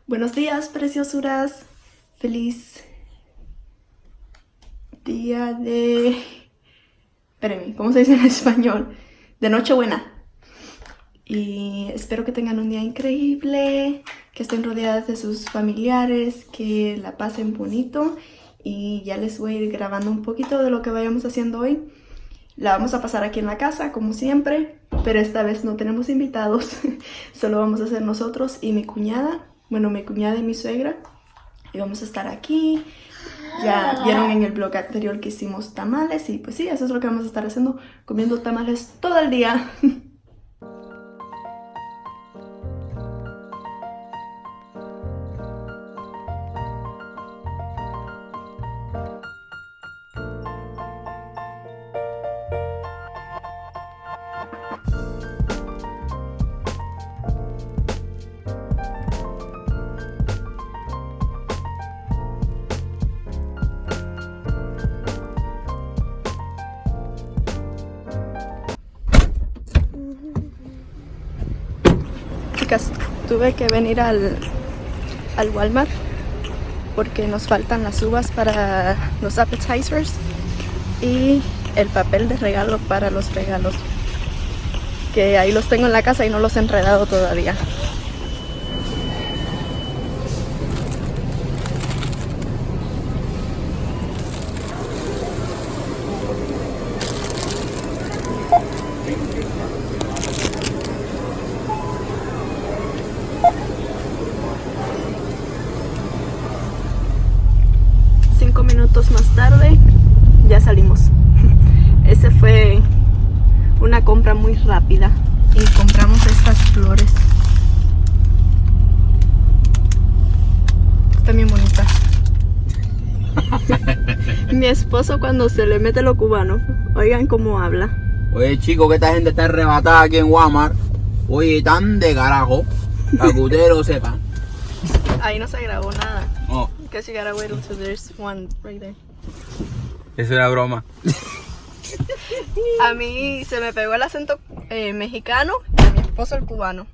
Buenos días, preciosuras. Feliz día de... Espérenme, ¿cómo se dice en español? De Nochebuena. Y espero que tengan un día increíble, que estén rodeadas de sus familiares, que la pasen bonito. Y ya les voy a ir grabando un poquito de lo que vayamos haciendo hoy. La vamos a pasar aquí en la casa, como siempre, pero esta vez no tenemos invitados. Solo vamos a hacer nosotros y mi cuñada. Bueno, mi cuñada y mi suegra. Y vamos a estar aquí. Ya vieron en el blog anterior que hicimos tamales. Y pues sí, eso es lo que vamos a estar haciendo. Comiendo tamales todo el día. Chicas, tuve que venir al Walmart porque nos faltan las uvas para los appetizers y el papel de regalo para los regalos, que ahí los tengo en la casa y no los he enredado todavía. Minutos más tarde ya salimos. Ese fue una compra muy rápida y compramos estas flores. Están bien bonitas. Mi esposo, cuando se le mete lo cubano, oigan cómo habla. Oye, chico, que esta gente está arrebatada aquí en Walmart. Oye, tan de carajo, para que ustedes lo sepan. Ahí no se grabó nada. Oh, Because you gotta wait until there's one right there. eso era broma. A mí se me pegó el acento mexicano y a mi esposo el cubano.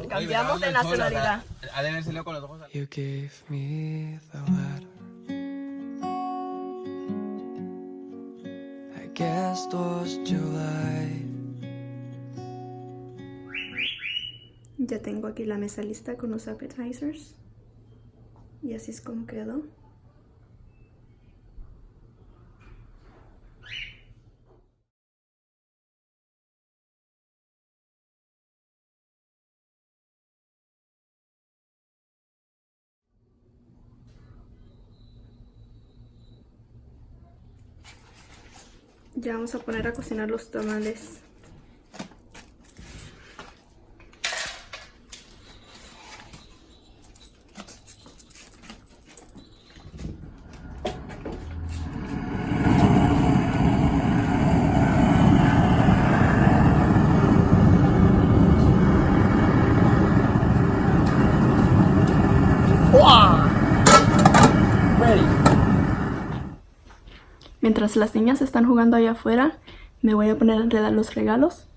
Cambiamos de nacionalidad. Ha de vérselo con los ojos. You gave me the letter. I guess it was July. Ya tengo aquí la mesa lista con los appetizers. Y así es como quedó. Ya vamos a poner a cocinar los tamales. Mientras las niñas están jugando allá afuera, me voy a poner a enredar los regalos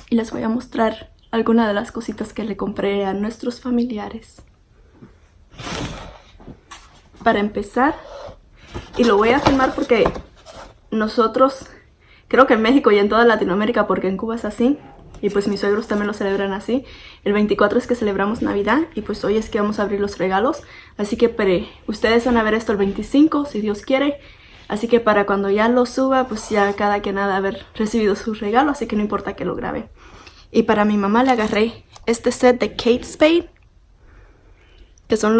y les voy a mostrar algunas de las cositas que le compré a nuestros familiares. Para empezar, y lo voy a filmar porque nosotros, creo que en México y en toda Latinoamérica, porque en Cuba es así, y pues mis suegros también lo celebran así, el 24 es que celebramos Navidad y pues hoy es que vamos a abrir los regalos, así que ustedes van a ver esto el 25, si Dios quiere. Así que para cuando ya lo suba, pues ya cada quien ha de haber recibido su regalo, así que no importa que lo grabe. Y para mi mamá le agarré este set de Kate Spade, que son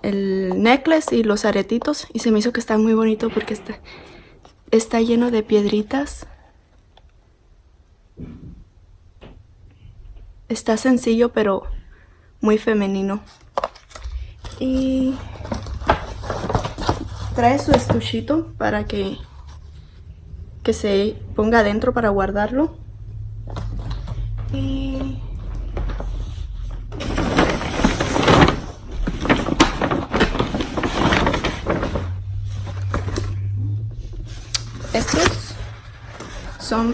el necklace y los aretitos, y se me hizo que está muy bonito porque está lleno de piedritas. Está sencillo pero muy femenino. Y trae su estuchito para que se ponga adentro para guardarlo. Y estos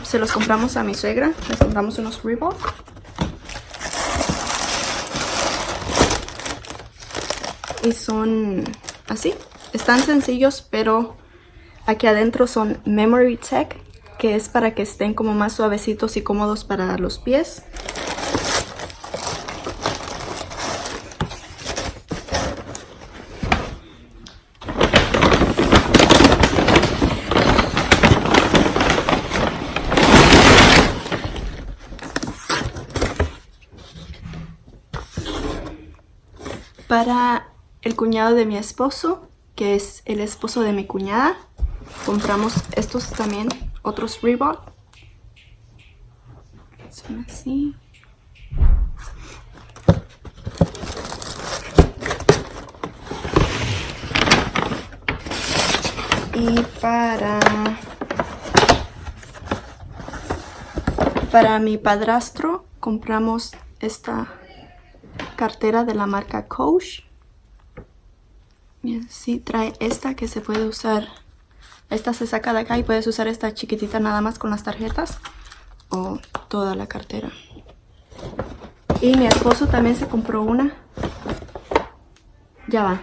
se los compramos a mi suegra. Les compramos unos Reebok. y son así. Están sencillos, pero aquí adentro son Memory Tech, que es para que estén como más suavecitos y cómodos para los pies. Para el cuñado de mi esposo, que es el esposo de mi cuñada, compramos estos también, otros Reebok. Son así. Y para mi padrastro compramos esta cartera de la marca Coach. Y así trae esta que se puede usar. Esta se saca de acá y puedes usar esta chiquitita nada más con las tarjetas o toda la cartera. Y mi esposo también se compró una. Ya va.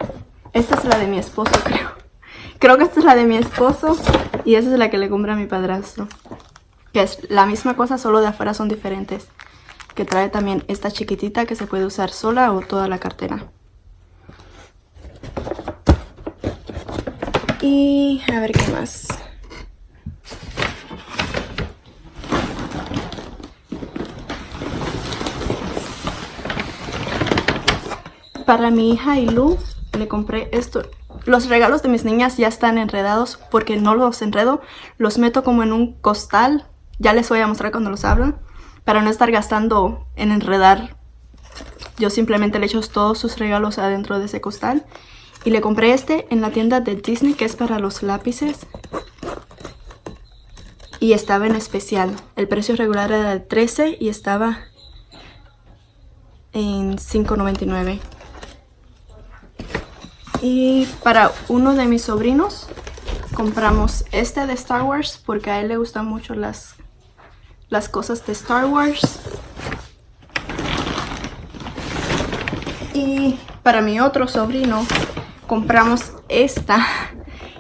Esta es la de mi esposo, creo. Creo que esta es la de mi esposo y esa es la que le compré a mi padrastro. Que es la misma cosa, solo de afuera son diferentes. Que trae también esta chiquitita que se puede usar sola o toda la cartera. Y a ver qué más. Para mi hija Ilu le compré esto. Los regalos de mis niñas ya están enredados porque no los enredo. Los meto como en un costal. Ya les voy a mostrar cuando los abran. Para no estar gastando en enredar. Yo simplemente le echo todos sus regalos adentro de ese costal. Y le compré este en la tienda de Disney, que es para los lápices. Y estaba en especial. El precio regular era de $13 y estaba en $5.99. Y para uno de mis sobrinos compramos este de Star Wars porque a él le gustan mucho las cosas de Star Wars. Y para mi otro sobrino compramos esta,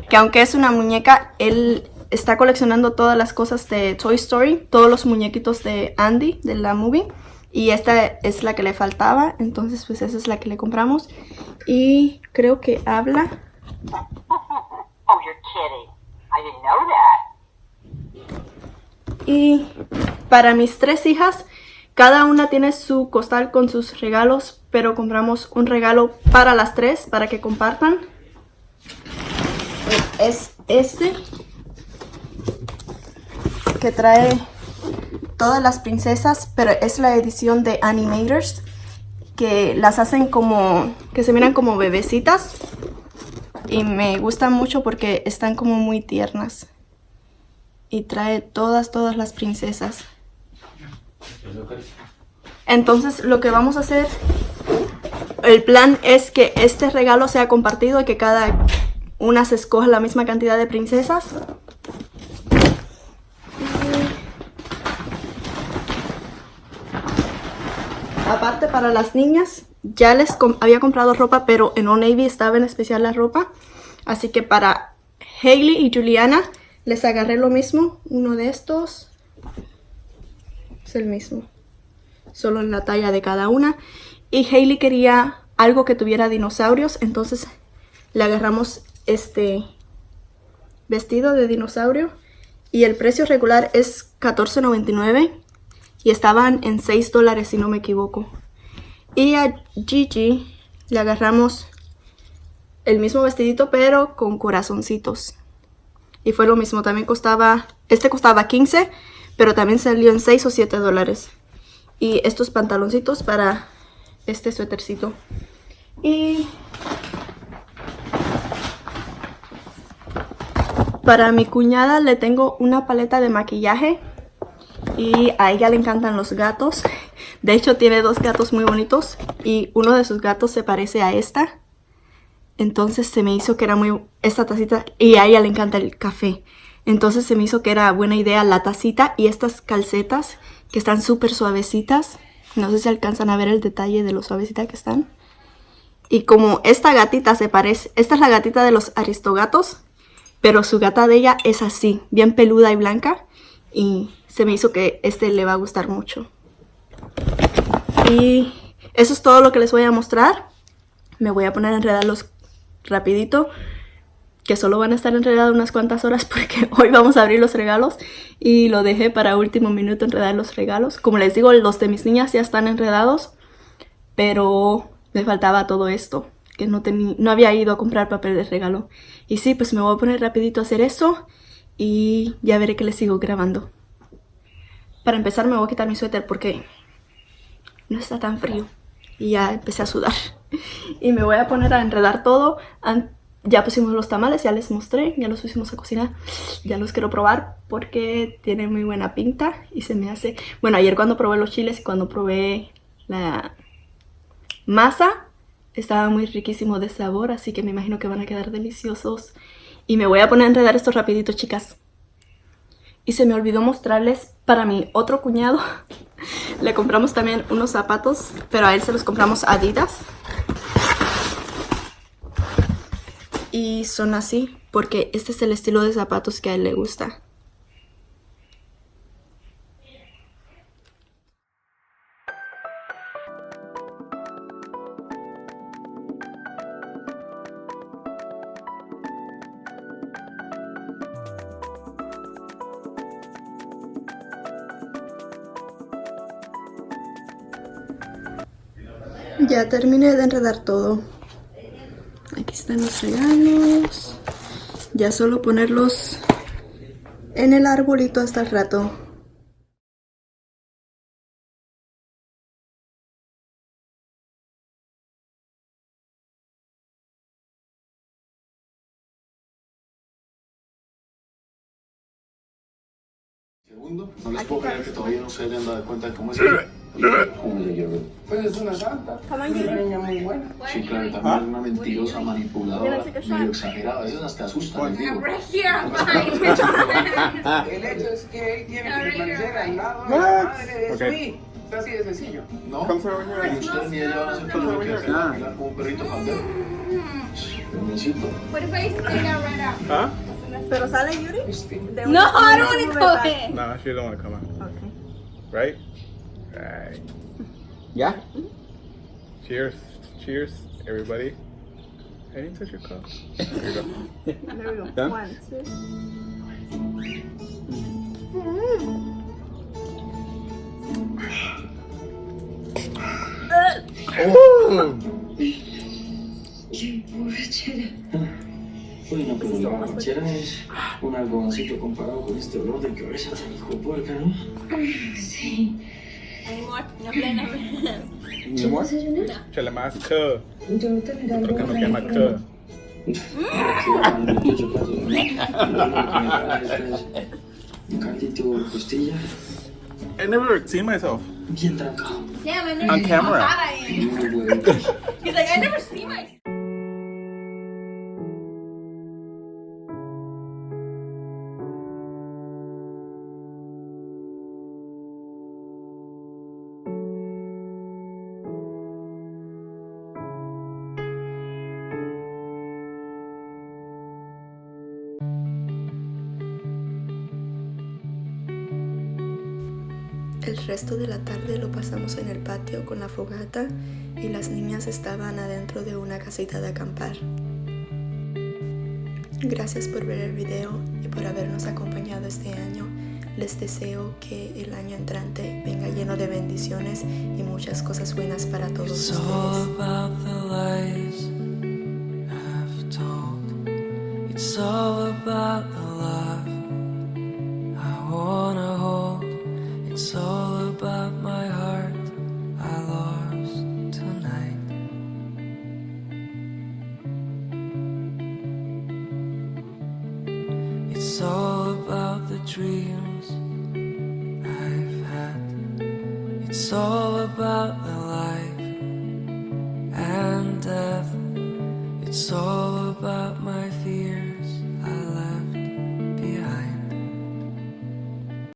que aunque es una muñeca, él está coleccionando todas las cosas de Toy Story, todos los muñequitos de Andy, de la movie. Y esta es la que le faltaba, entonces pues esa es la que le compramos. Y creo que habla. Oh, you're kidding. I didn't know that. Y para mis 3 hijas, cada una tiene su costal con sus regalos, pero compramos un regalo para las 3 para que compartan. Es este, que trae todas las princesas, pero es la edición de Animators, que las hacen como, que se miran como bebecitas. Y me gustan mucho porque están como muy tiernas. Y trae todas las princesas. Entonces lo que vamos a hacer, el plan es que este regalo sea compartido y que cada una se escoja la misma cantidad de princesas. Aparte para las niñas, ya les había comprado ropa, pero en Old Navy estaba en especial la ropa. Así que para Hailey y Juliana les agarré lo mismo. Uno de estos es el mismo, solo en la talla de cada una. Y Hailey quería algo que tuviera dinosaurios, entonces le agarramos este vestido de dinosaurio. Y el precio regular es $14.99. Y estaban en $6 si no me equivoco. Y a Gigi le agarramos el mismo vestidito pero con corazoncitos. Y fue lo mismo, también costaba, este costaba $15, pero también salió en $6 o $7. Y estos pantaloncitos para este suétercito. Y para mi cuñada le tengo una paleta de maquillaje. Y a ella le encantan los gatos. De hecho tiene 2 gatos muy bonitos. Y uno de sus gatos se parece a esta. Entonces se me hizo que era muy... esta tacita. Y a ella le encanta el café. Entonces se me hizo que era buena idea la tacita y estas calcetas. Que están súper suavecitas. No sé si alcanzan a ver el detalle de lo suavecita que están. Y como esta gatita se parece, esta es la gatita de los Aristogatos, pero su gata de ella es así, bien peluda y blanca. Y se me hizo que este le va a gustar mucho. Y eso es todo lo que les voy a mostrar. Me voy a poner a enredarlos rapidito, que solo van a estar enredados unas cuantas horas porque hoy vamos a abrir los regalos y lo dejé para último minuto enredar los regalos. Como les digo, los de mis niñas ya están enredados, pero me faltaba todo esto, que no había ido a comprar papel de regalo. Y sí, pues me voy a poner rapidito a hacer eso y ya veré que les sigo grabando. Para empezar me voy a quitar mi suéter porque no está tan frío y ya empecé a sudar. Y me voy a poner a enredar todo. Ya pusimos los tamales, ya les mostré, ya los pusimos a cocinar. Ya los quiero probar porque tienen muy buena pinta y se me hace... Bueno, ayer cuando probé los chiles y cuando probé la masa, estaba muy riquísimo de sabor, así que me imagino que van a quedar deliciosos. Y me voy a poner a enredar estos rapidito, chicas. Y se me olvidó mostrarles para mi otro cuñado. Le compramos también unos zapatos, pero a él se los compramos Adidas. Y son así, porque este es el estilo de zapatos que a él le gusta. Ya terminé de enredar todo. Aquí están los regalos. Ya solo ponerlos en el arbolito hasta el rato. Segundo, no les puedo creer que todavía no se hayan dado cuenta de cómo es ella. ¿Cómo es ella, bro? Pues es una santa, una niña muy buena. Sí, claro, y también es una mentirosa, manipuladora, medio exagerada. A veces hasta asusta, les digo. El hecho es que él tiene que permanecer al lado de la madre de su hijo. Es así de sencillo. No, ni usted ni ella van a hacer todo lo que hace, bailar como un perrito faldero. Un besito. ¿Pero sale Yuri? No, I don't want to go in. No, she don't want to come out. Okay. Right? Right. ¿Ya? Cheers. Cheers, everybody. I didn't touch your cup. There you go. There we go. Done? 1, 2. Bueno, pero la borrachera es un algodoncito comparado con este olor de cabeza tan hijo de puerca, ¿no? ¿Mi amor? Chale más que. Creo que no quema que. Un caldito de costilla, I never seen myself bien trancado. Damn, I never on seen camera. how hot I am. Muy bueno. He's like, I never see my. El resto de la tarde lo pasamos en el patio con la fogata y las niñas estaban adentro de una casita de acampar. Gracias por ver el video y por habernos acompañado este año. Les deseo que el año entrante venga lleno de bendiciones y muchas cosas buenas para todos It's all ustedes. about the lies I've told. It's all about the love I wanna hold. It's all about my heart I lost tonight. It's all about the dreams I've had. It's all about the life and death. It's all